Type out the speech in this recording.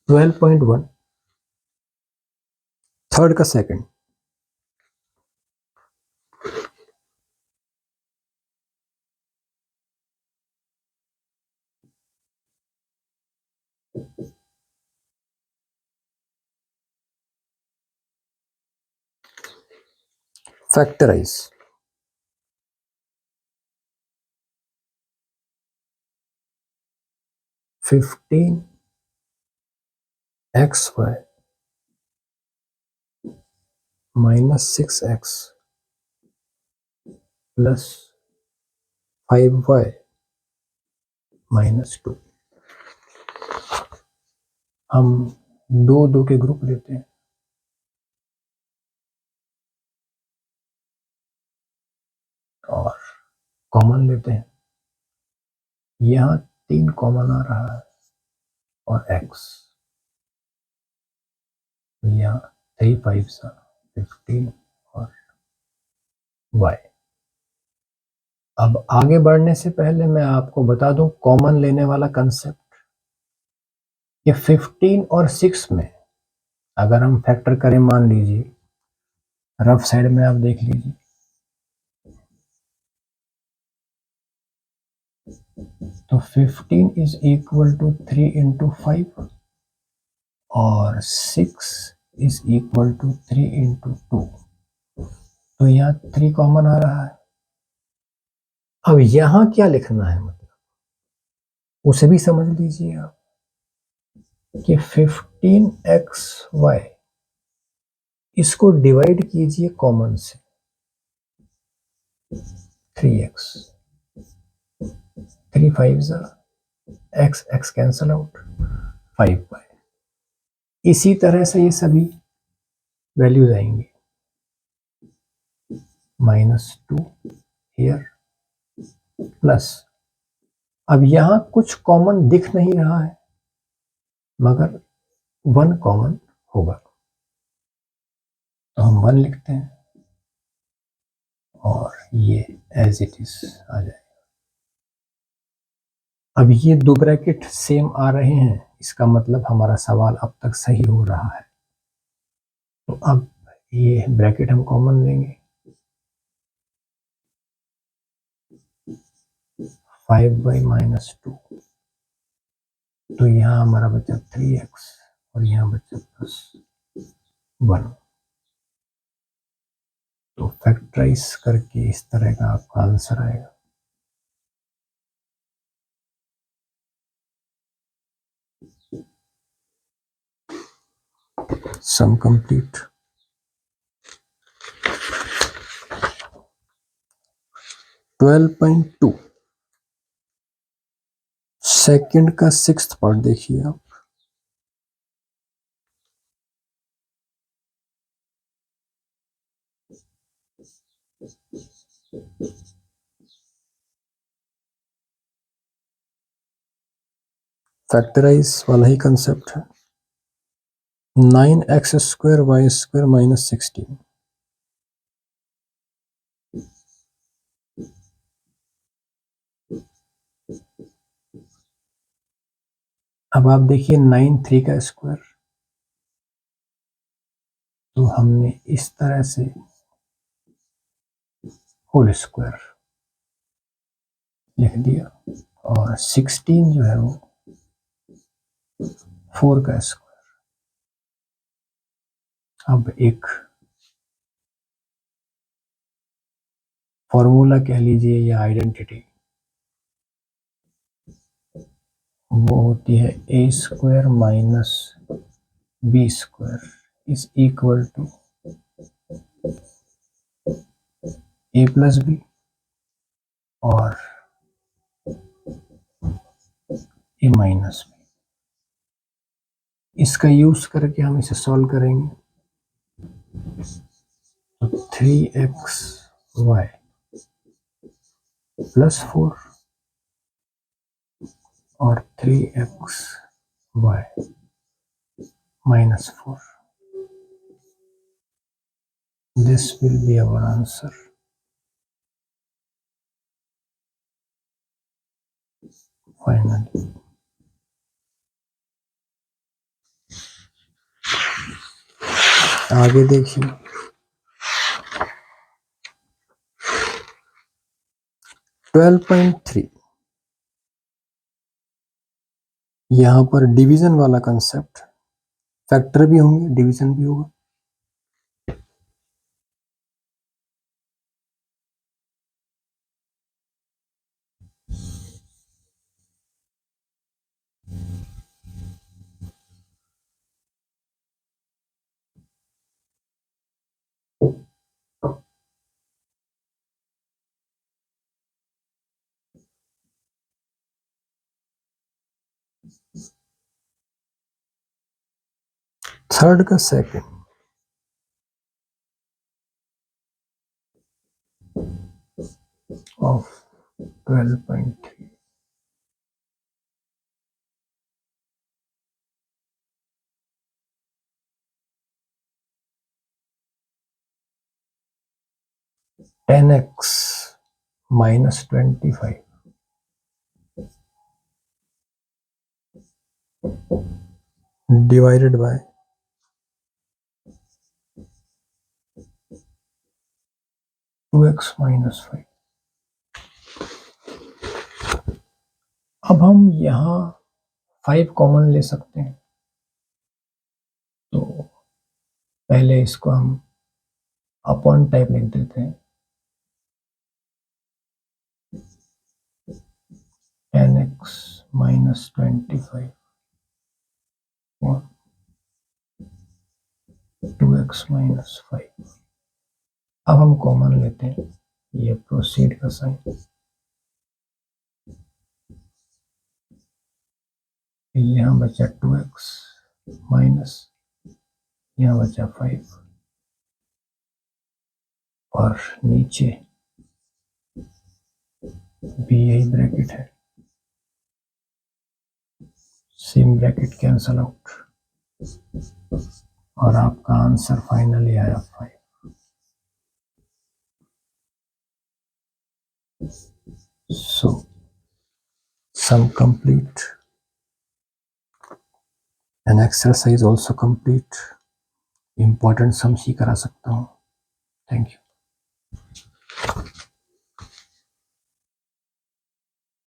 12.1 third का second, factorize. Fifteen x y minus 6x plus 5y minus 2। हम दो दो के ग्रुप लेते हैं और कॉमन लेते हैं। यहाँ 3 कॉमन आ रहा है और x, यहाँ 3 5 15 और y। अब आगे बढ़ने से पहले मैं आपको बता दूं कॉमन लेने वाला कंसेप्ट। ये 15 और 6 में अगर हम फैक्टर करें, मान लीजिए रफ साइड में आप देख लीजिए, तो 15 इज इक्वल टू 3 इंटू 5 और 6 इज इक्वल टू 3 इंटू 2। तो यहाँ 3 कॉमन आ रहा है। अब यहाँ क्या लिखना है, मतलब उसे भी समझ लीजिए आप कि 15xy इसको डिवाइड कीजिए कॉमन से 3x, 3 5 x cancel out 5y। इसी तरह से ये सभी वैल्यूज आएंगी -2 हियर प्लस। अब यहाँ कुछ कॉमन दिख नहीं रहा है मगर 1 कॉमन होगा, तो हम 1 लिखते हैं और ये एज इट इज आ जाएगा। अब ये 2 ब्रैकेट सेम आ रहे हैं, इसका मतलब हमारा सवाल अब तक सही हो रहा है। तो अब ये ब्रैकेट हम कॉमन लेंगे, 5y माइनस 2, तो यहाँ हमारा बचा 3x और यहाँ बचा +1। तो फैक्टराइज करके इस तरह का आपका आंसर आएगा। Sum complete. 12.2 सेकंड का 6th पार्ट देखिए आप। फैक्टराइज वाला ही कंसेप्ट है। 9x² y² minus 16। अब आप देखिए 9 3 का स्क्वायर, तो हमने इस तरह से होल स्क्वायर लिख दिया और 16 जो है वो 4 का स्क्वायर। अब एक फॉर्मूला कह लीजिए या आइडेंटिटी, वो होती है a² minus b² is equal to a plus B और a माइनस बी। इसका यूज करके हम इसे सॉल्व करेंगे, तो 3xy प्लस 4 और 3xy minus 4. This will be our answer. Finally. आगे देखिए, 12.3 यहाँ पर डिवीजन वाला कंसेप्ट, फैक्टर भी होंगे, डिवीजन भी होगा। थर्ड का second, of 12.3 10x minus 25 divided by 2x minus 5। अब हम यहाँ 5 कॉमन ले सकते हैं, तो पहले इसको हम अपॉन टाइप लिख देते हैं, 10x minus 25 और 2x minus 5। अब हम कॉमन लेते हैं, ये प्रोसीड का साइन, यहाँ बचा 2x माइनस यहाँ बचा 5 और नीचे भी यही ब्रैकेट है, सेम ब्रैकेट कैंसल आउट और आपका आंसर फाइनली आया 5। So sum complete and exercise also complete। important sums ही करा सकता हूँ। Thank you.